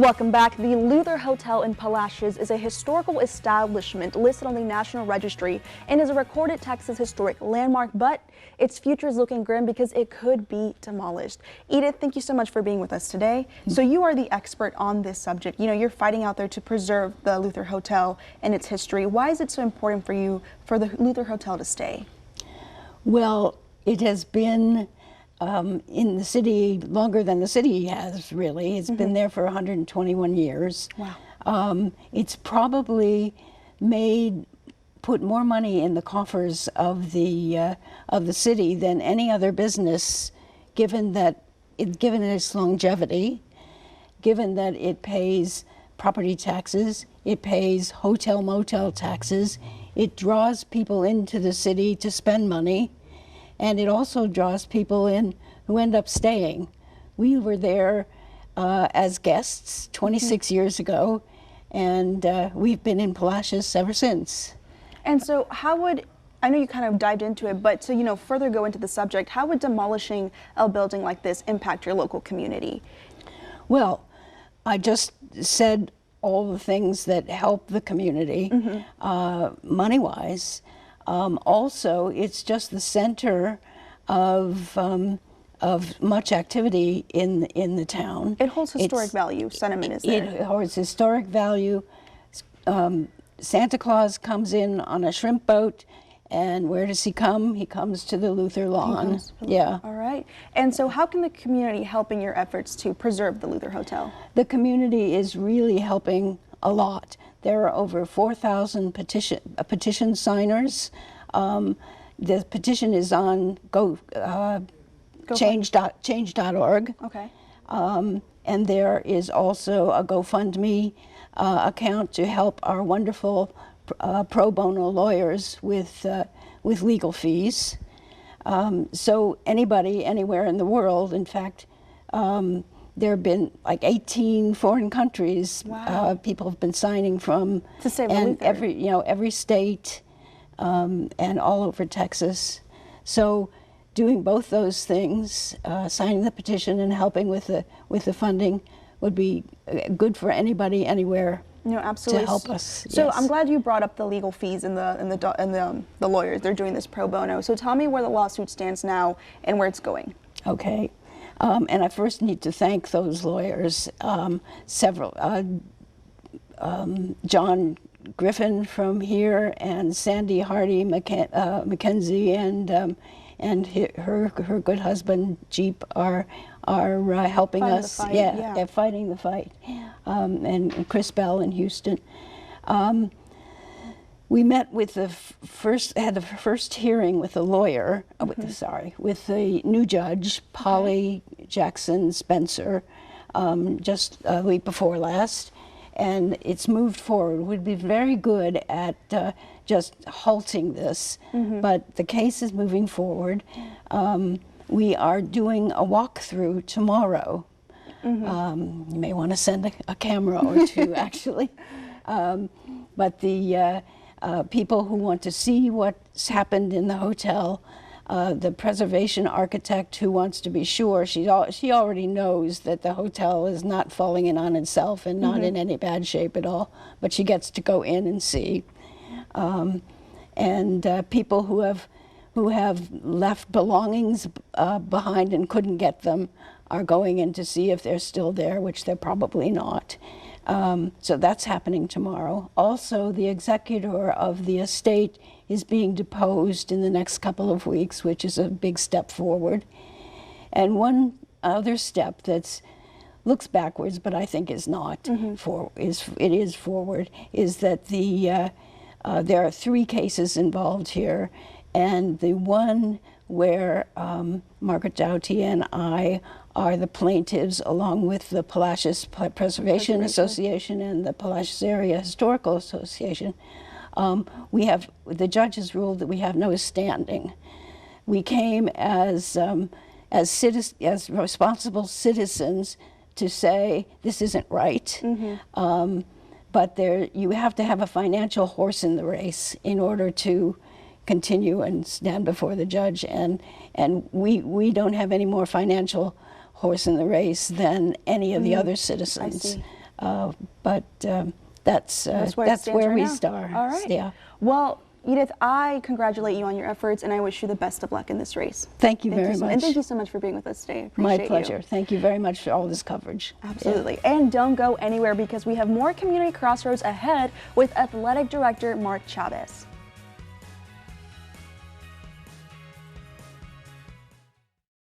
Welcome back. The Luther Hotel in Palacios is a historical establishment listed on the National Registry and is a recorded Texas historic landmark, but its future is looking grim because it could be demolished. Edith, thank you so much for being with us today. So you are the expert on this subject. You know, you're fighting out there to preserve the Luther Hotel and its history. Why is it so important for you for the Luther Hotel to stay? Well, it has been in the city longer than the city has, really. It's been there for 121 years. Wow. It's probably put more money in the coffers of the city than any other business, given its longevity, given that it pays property taxes, it pays hotel motel taxes, it draws people into the city to spend money. And it also draws people in who end up staying. We were there as guests 26 years ago, and we've been in Palacios ever since. And so I know you kind of dived into it, but to further go into the subject, how would demolishing a building like this impact your local community? Well, I just said all the things that help the community, money-wise. Also, it's just the center of much activity in the town. It holds historic value. Sentiment is there. It holds historic value. Santa Claus comes in on a shrimp boat, and where does he come? He comes to the Luther lawn. Yeah. All right. And so, how can the community help in your efforts to preserve the Luther Hotel? The community is really helping a lot. There are over 4,000 petition signers. The petition is on change.org. Okay. And there is also a GoFundMe account to help our wonderful pro bono lawyers with legal fees. So anybody, anywhere in the world, in fact, there have been like 18 foreign countries. Wow. People have been signing from, to save and Luther. every state and all over Texas. So doing both those things, signing the petition and helping with the funding, would be good for anybody anywhere. No, absolutely. To help us. So yes. I'm glad you brought up the legal fees and the lawyers. They're doing this pro bono. So tell me where the lawsuit stands now and where it's going. Okay. And I first need to thank those lawyers, John Griffin from here, and Sandy Hardy McKenzie, and her good husband Jeep are helping us. They're fighting the fight. And Chris Bell in Houston. We met with had the first hearing with the lawyer, with the new judge, Polly Jackson Spencer, just a week before last, and it's moved forward. We'd be very good at just halting this, but the case is moving forward. We are doing a walkthrough tomorrow. You may want to send a camera or two, actually. But the people who want to see what's happened in the hotel, the preservation architect who wants to be sure, she already knows that the hotel is not falling in on itself and not in any bad shape at all, but she gets to go in and see. And people who have left belongings behind and couldn't get them are going in to see if they're still there, which they're probably not. So that's happening tomorrow. Also, the executor of the estate is being deposed in the next couple of weeks, which is a big step forward. And one other step that looks backwards, but I think is not, it is forward, is that there are 3 cases involved here, and the one where Margaret Doughty and I are the plaintiffs, along with the Palacios Preservation Association and the Palacios Area Historical Association. The judge has ruled that we have no standing. We came as responsible citizens to say this isn't right. But you have to have a financial horse in the race in order to continue and stand before the judge, and we don't have any more financial horse in the race than any of the other citizens. But that's where it stands where right we now. start. All right. Yeah. Well, Edith, I congratulate you on your efforts, and I wish you the best of luck in this race. Thank you very much. And thank you so much for being with us today. Appreciate My you. pleasure. Thank you very much for all this coverage. Absolutely. And don't go anywhere because we have more Community Crossroads ahead with Athletic Director Mark Chavez.